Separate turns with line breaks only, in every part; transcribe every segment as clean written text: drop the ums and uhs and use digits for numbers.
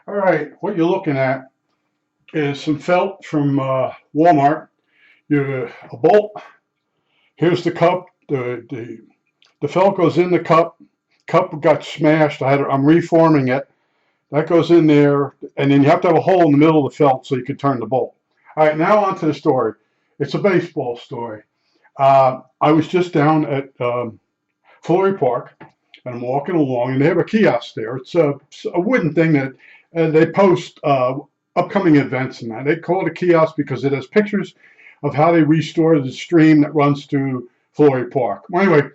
All right, what you're looking at is some felt from Walmart. A bolt. Here's the cup. The felt goes in the cup. Cup got smashed. I'm reforming it. That goes in there, and then you have to have a hole in the middle of the felt so you can turn the bolt. All right, now on to the story. It's a baseball story. I was just down at Flory Park, and I'm walking along, and they have a kiosk there. It's a wooden thing that they post upcoming events and that. They call it a kiosk because it has pictures of how they restore the stream that runs through Flory Park. Well, anyway,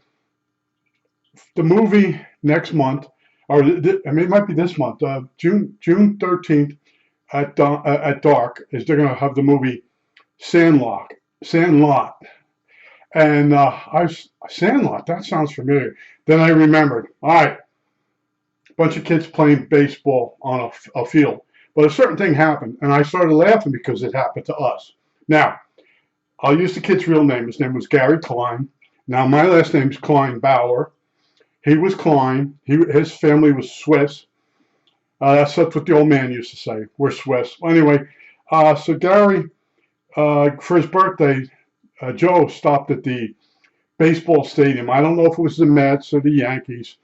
the movie next month, or it might be this month, June 13th at dark, is they're going to have the movie Sandlot. And Sandlot, that sounds familiar. Then I remembered, all right, a bunch of kids playing baseball on a field. But a certain thing happened, and I started laughing because it happened to us. Now, I'll use the kid's real name. His name was Gary Klein. Now, my last name's Klein Bauer. He was Klein. His family was Swiss. That's what the old man used to say. We're Swiss. Well, anyway, so Gary, for his birthday, Joe stopped at the baseball stadium. I don't know if it was the Mets or the Yankees,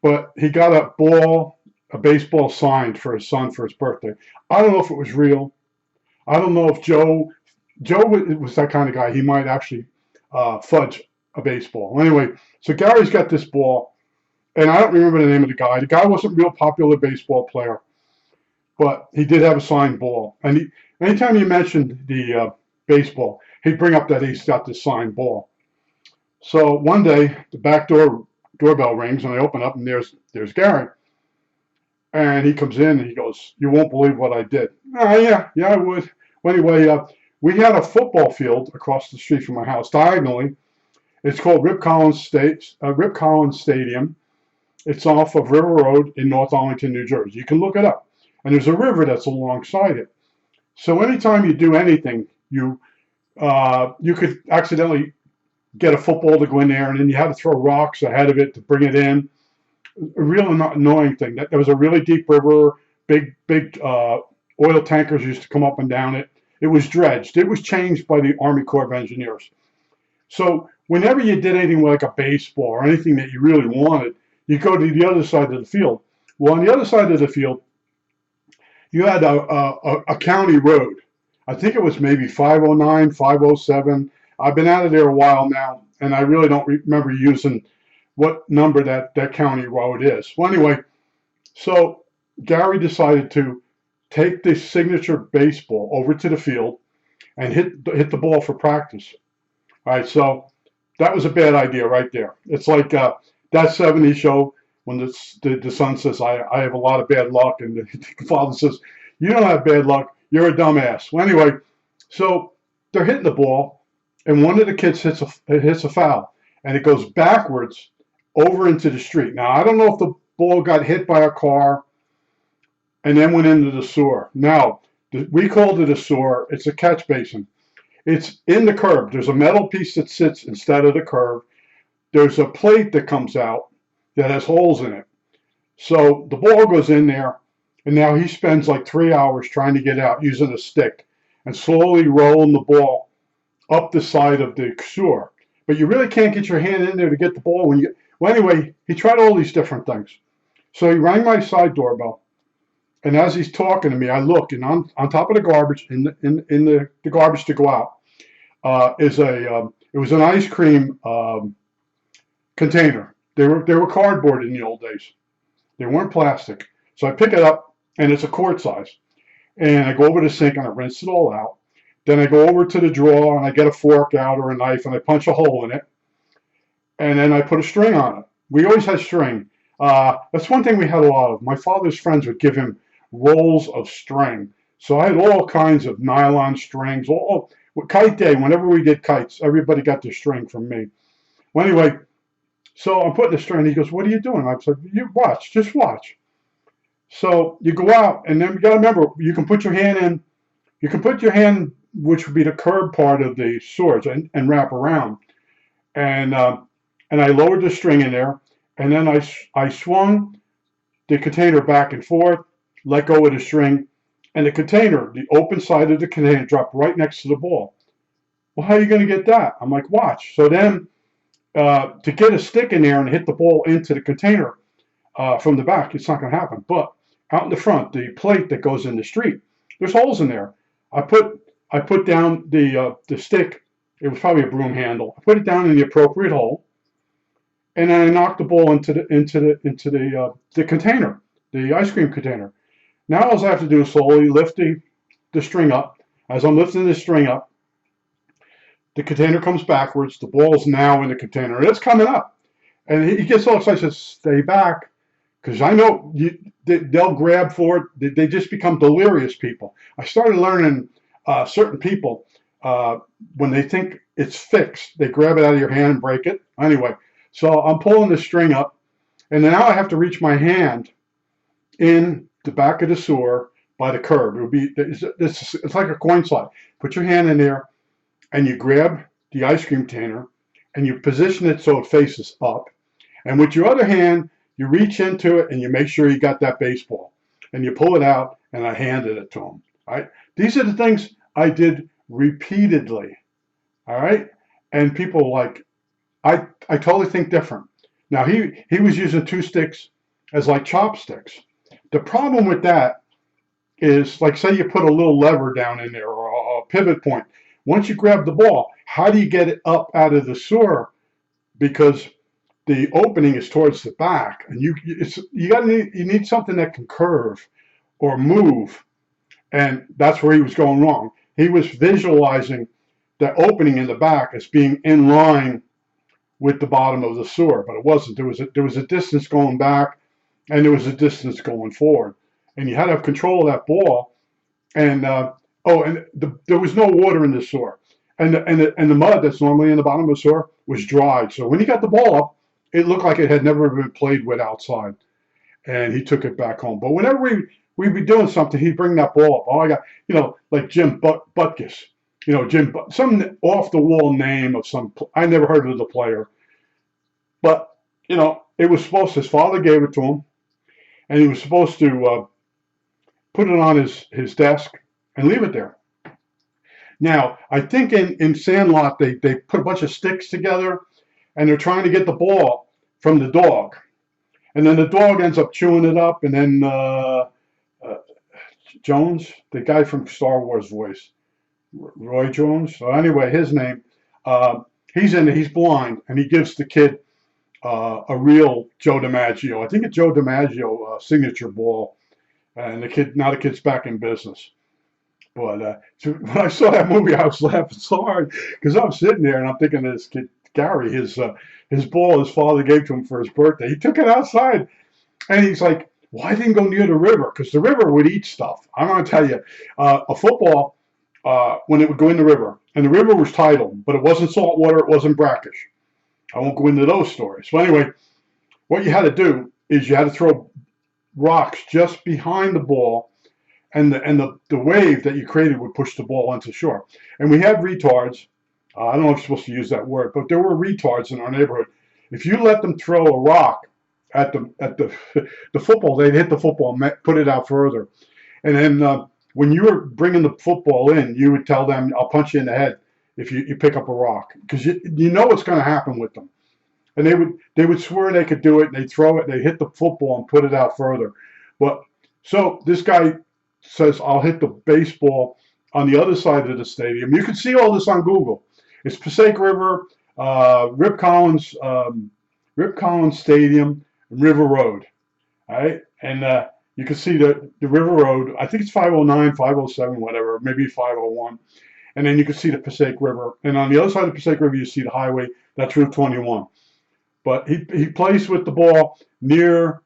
but he got a baseball signed for his son for his birthday. I don't know if it was real. I don't know if Joe was that kind of guy. He might actually fudge a baseball. Anyway, so Gary's got this ball, and I don't remember the name of the guy. The guy wasn't a real popular baseball player, but he did have a signed ball. And anytime you mentioned the baseball, he'd bring up that he's got this signed ball. So one day, the doorbell rings, and I open up, and there's Gary. And he comes in, and he goes, "You won't believe what I did." Yeah, I would. Well, anyway, we had a football field across the street from my house, diagonally. It's called Rip Collins Stadium. It's off of River Road in North Arlington, New Jersey. You can look it up. And there's a river that's alongside it. So anytime you do anything, you could accidentally get a football to go in there, and then you had to throw rocks ahead of it to bring it in. A real annoying thing. There was a really deep river. Big oil tankers used to come up and down it. It was dredged. It was changed by the Army Corps of Engineers. So whenever you did anything like a baseball or anything that you really wanted, you go to the other side of the field. Well, on the other side of the field, you had a county road. I think it was maybe 509, 507. I've been out of there a while now, and I really don't remember using what number that county road is. Well, anyway, so Gary decided to take the signature baseball over to the field and hit the ball for practice. All right, so that was a bad idea right there. It's like that 70s show when the son says, I have a lot of bad luck, and the father says, you don't have bad luck, you're a dumbass. Well, anyway, so they're hitting the ball, and one of the kids hits a foul, and it goes backwards over into the street. Now, I don't know if the ball got hit by a car and then went into the sewer. Now, we called it a sewer. It's a catch basin. It's in the curb. There's a metal piece that sits instead of the curb. There's a plate that comes out that has holes in it. So the ball goes in there, and now he spends like 3 hours trying to get out using a stick and slowly rolling the ball up the side of the sewer. But you really can't get your hand in there to get the ball when you. Well, anyway, he tried all these different things. So he rang my side doorbell, and as he's talking to me, I look, and on top of the garbage, in the garbage to go out, it was an ice cream container. They were cardboard in the old days. They weren't plastic. So I pick it up, and it's a quart size. And I go over to the sink, and I rinse it all out. Then I go over to the drawer, and I get a fork out or a knife, and I punch a hole in it. And then I put a string on it. We always had string. That's one thing we had a lot of. My father's friends would give him rolls of string. So I had all kinds of nylon strings. Kite day, whenever we did kites, everybody got their string from me. Well, anyway, so I'm putting the string. He goes, "What are you doing?" I said, "You watch, just watch." So you go out, and then you got to remember, you can put your hand in. You can put your hand, which would be the curb part of the swords, and wrap around. And I lowered the string in there, and then I swung the container back and forth, let go of the string, and the container, the open side of the container, dropped right next to the ball. Well, how are you going to get that? I'm like, watch. So then, to get a stick in there and hit the ball into the container from the back, it's not going to happen. But out in the front, the plate that goes in the street, there's holes in there. I put down the stick. It was probably a broom handle. I put it down in the appropriate hole, and then I knocked the ball into the container, the ice cream container. Now all I have to do is slowly lift the string up. As I'm lifting the string up, the container comes backwards. The ball's now in the container, and it's coming up. And he gets all excited. Says, "Stay back, because I know they'll grab for it. They just become delirious people." I started learning certain people when they think it's fixed, they grab it out of your hand and break it. Anyway, so I'm pulling the string up, and now I have to reach my hand in the back of the sewer by the curb. It would be it's like a coin slot. Put your hand in there, and you grab the ice cream container, and you position it so it faces up. And with your other hand, you reach into it, and you make sure you got that baseball. And you pull it out, and I handed it to him. All right? These are the things I did repeatedly. All right? And people like, I totally think different. Now, he was using two sticks as like chopsticks. The problem with that is, like, say you put a little lever down in there or a pivot point. Once you grab the ball, how do you get it up out of the sewer? Because the opening is towards the back, and you need something that can curve or move, and that's where he was going wrong. He was visualizing the opening in the back as being in line with the bottom of the sewer, but it wasn't. There was a distance going back, and there was a distance going forward, and you had to have control of that ball. And there was no water in the sewer, and the mud that's normally in the bottom of the sewer was dried. So when he got the ball up, it looked like it had never been played with outside, and he took it back home. But whenever we'd be doing something, he'd bring that ball up. Oh, I got, like Jim Butkus, some off the wall name of some. I never heard of the player, but it was supposed. His father gave it to him, and he was supposed to put it on his desk and leave it there. Now, I think in Sandlot they put a bunch of sticks together, and they're trying to get the ball from the dog, and then the dog ends up chewing it up, and then Jones, the guy from Star Wars voice, Roy Jones. So anyway, his name. He's blind, and he gives the kid a real Joe DiMaggio. I think a Joe DiMaggio signature ball, and the kid's back in business. But so when I saw that movie, I was laughing so hard because I'm sitting there and I'm thinking of this kid Gary, his ball his father gave to him for his birthday. He took it outside, and he's like, "Why didn't go near the river? Because the river would eat stuff." I'm going to tell you, a football when it would go in the river, and the river was tidal, but it wasn't salt water, it wasn't brackish. I won't go into those stories. So anyway, what you had to do is you had to throw rocks just behind the ball, and the wave that you created would push the ball onto shore. And we had retards. I don't know if you're supposed to use that word, but there were retards in our neighborhood. If you let them throw a rock at the football, they'd hit the football and put it out further. And then when you were bringing the football in, you would tell them, "I'll punch you in the head if you pick up a rock," because you know what's going to happen with them. And they would swear they could do it. And they'd throw it. They'd hit the football and put it out further. But so this guy says, "I'll hit the baseball on the other side of the stadium." You can see all this on Google. It's Passaic River, Rip Collins Stadium, River Road. All right, and you can see the River Road. I think it's 509, 507, whatever, maybe 501. And then you can see the Passaic River. And on the other side of the Passaic River, you see the highway. That's Route 21. But he plays with the ball near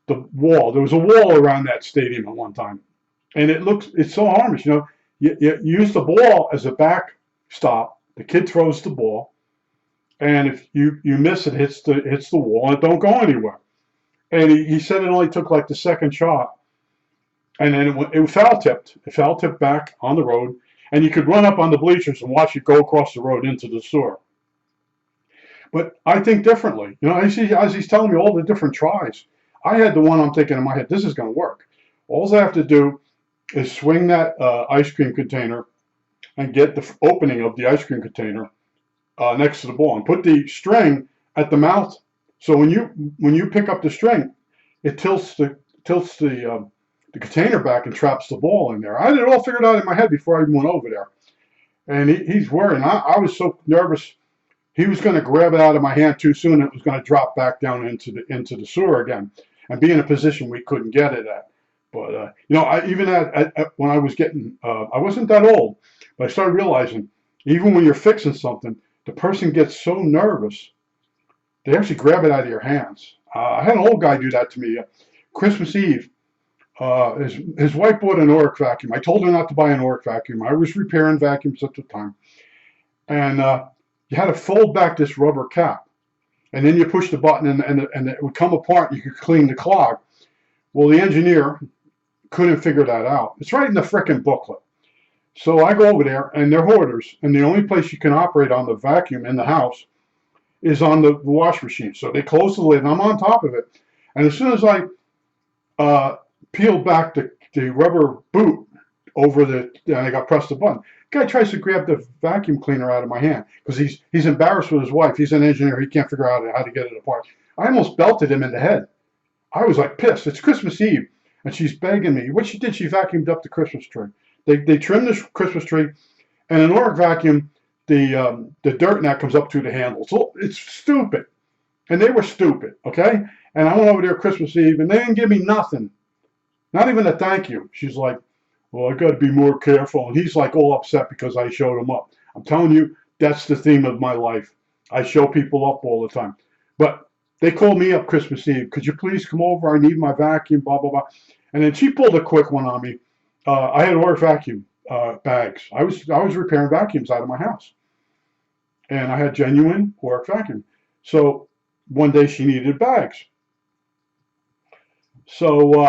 the wall. There was a wall around that stadium at one time. And it's so harmless. You use the ball as a backstop. The kid throws the ball. And if you miss it, hits the wall, and it don't go anywhere. And he said it only took like the second shot. And then it foul tipped. It foul tipped back on the road. And you could run up on the bleachers and watch it go across the road into the sewer. But I think differently. As he's telling me all the different tries, I had the one I'm thinking in my head, this is going to work. All I have to do is swing that ice cream container and get the opening of the ice cream container next to the ball and put the string at the mouth. So when you pick up the string, it tilts the container back and traps the ball in there. I had it all figured out in my head before I even went over there. And he's worrying. I was so nervous he was going to grab it out of my hand too soon. It was going to drop back down into the sewer again and be in a position we couldn't get it at. But even when I was getting, I wasn't that old, but I started realizing even when you're fixing something, the person gets so nervous they actually grab it out of your hands. I had an old guy do that to me Christmas Eve. His wife bought an Oreck vacuum. I told her not to buy an Oreck vacuum. I was repairing vacuums at the time, and you had to fold back this rubber cap, and then you push the button, and it would come apart. You could clean the clog. Well, the engineer couldn't figure that out. It's right in the frickin' booklet. So I go over there, and they're hoarders, and the only place you can operate on the vacuum in the house is on the wash machine. So they close the lid, and I'm on top of it. And as soon as I peeled back the rubber boot over and I got pressed the button, the guy tries to grab the vacuum cleaner out of my hand because he's embarrassed with his wife. He's an engineer. He can't figure out how to get it apart. I almost belted him in the head. I was like pissed. It's Christmas Eve, and she's begging me. What she did, she vacuumed up the Christmas tree. They trimmed the Christmas tree, and an Oreck vacuum, the dirt in that comes up through the handle. So it's stupid, and they were stupid, okay? And I went over there Christmas Eve, and they didn't give me nothing, not even a thank you. She's like, well, I got to be more careful, and he's like all upset because I showed him up. I'm telling you, that's the theme of my life. I show people up all the time, but they called me up Christmas Eve. Could you please come over? I need my vacuum, blah, blah, blah. And then she pulled a quick one on me. I had Oreck vacuum bags. I was repairing vacuums out of my house. And I had genuine Oreck vacuum. So one day she needed bags. So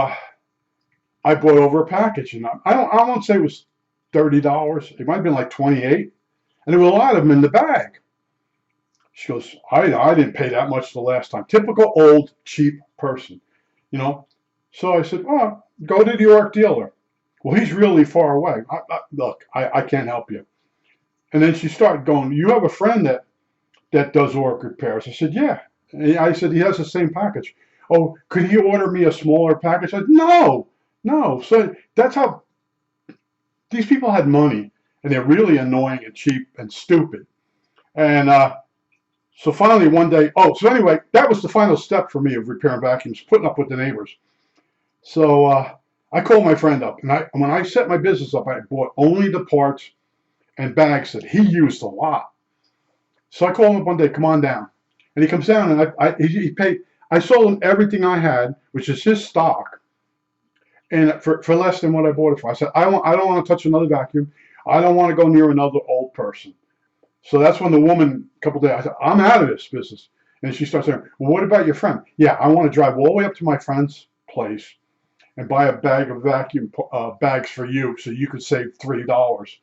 I brought over a package. And I won't say it was $30. It might have been like $28. And there were a lot of them in the bag. She goes, I didn't pay that much the last time. Typical old, cheap person, So I said, oh, go to the Oreck dealer. Well, he's really far away. Look, I can't help you. And then she started going, you have a friend that does Oreck repairs. I said, yeah. And I said, he has the same package. Oh, could he order me a smaller package? I said, no. So that's how these people had money, and they're really annoying and cheap and stupid. And so finally one day, so anyway, that was the final step for me of repairing vacuums, putting up with the neighbors. So I called my friend up, and when I set my business up, I bought only the parts and bags that he used a lot. So I called him up one day, come on down. And he comes down, and he paid. I sold him everything I had, which is his stock, and for less than what I bought it for. I said, I don't want to touch another vacuum. I don't want to go near another old person. So that's when the woman, a couple of days, I said, I'm out of this business. And she starts saying, well, what about your friend? Yeah, I want to drive all the way up to my friend's place and buy a bag of vacuum bags for you so you could save $3.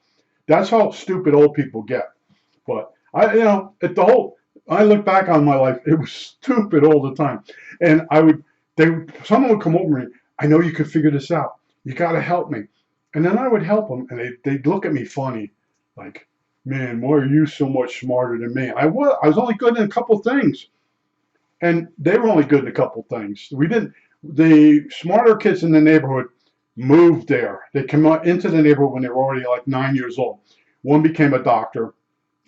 That's how stupid old people get. But I look back on my life, it was stupid all the time. And someone would come over to me, I know you could figure this out. You got to help me. And then I would help them, and they'd look at me funny, like, man, why are you so much smarter than me? I was only good in a couple things, and they were only good in a couple things. The smarter kids in the neighborhood moved there. They came into the neighborhood when they were already like 9 years old. One became a doctor.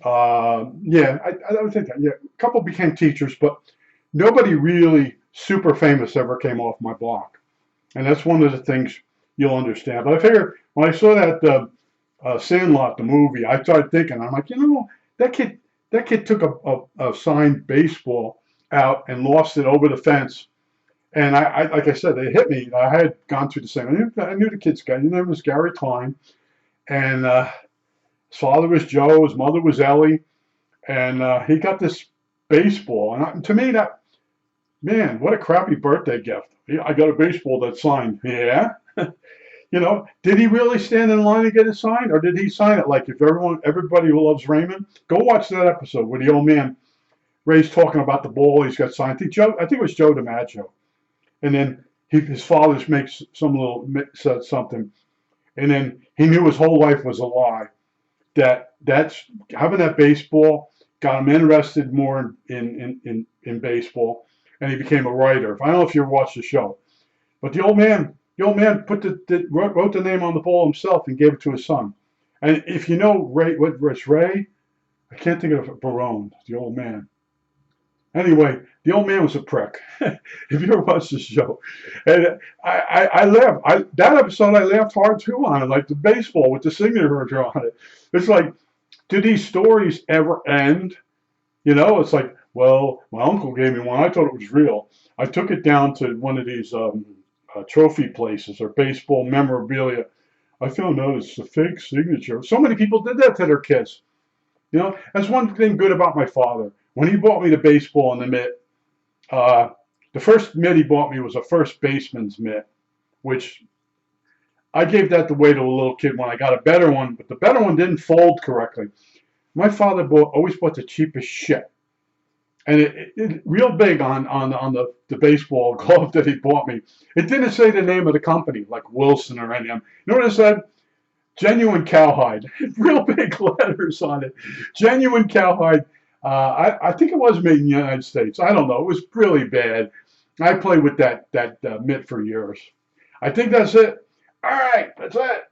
I would think that. Yeah, a couple became teachers, but nobody really super famous ever came off my block, and that's one of the things you'll understand. But I figure when I saw that. Sandlot, the movie, I started thinking, I'm like, that kid took a signed baseball out and lost it over the fence. And I like I said, they hit me. I had gone through the same. I knew the kid's guy. His name was Gary Klein. And his father was Joe. His mother was Ellie. And he got this baseball. And to me, man, what a crappy birthday gift. I got a baseball that's signed. Yeah. Did he really stand in line to get it signed, or did he sign it like if everybody who loves Raymond? Go watch that episode where the old man Ray's talking about the ball he's got signed. I think it was Joe DiMaggio, and then his father's makes some little said something, and then he knew his whole life was a lie. That's having that baseball got him interested more in baseball, and he became a writer. I don't know if you ever watched the show, but the old man wrote the name on the ball himself and gave it to his son. And if you know Ray, what was Ray? I can't think of it. Barone, the old man. Anyway, the old man was a prick. If you ever watched the show, and I laughed. That episode I laughed hard too on it, like the baseball with the signature on it. It's like, do these stories ever end? You know, it's like, well, my uncle gave me one. I thought it was real. I took it down to one of these trophy places or baseball memorabilia. I found out it's a fake signature. So many people did that to their kids. You know, that's one thing good about my father. When he bought me the baseball and the mitt, the first mitt he bought me was a first baseman's mitt, which I gave that away to a little kid when I got a better one, but the better one didn't fold correctly. My father always bought the cheapest shit. And it real big on the baseball glove that he bought me. It didn't say the name of the company, like Wilson or any of them. You know what it said? Genuine cowhide. Real big letters on it. Genuine cowhide. I think it was made in the United States. I don't know. It was really bad. I played with that mitt for years. I think that's it. All right, that's it.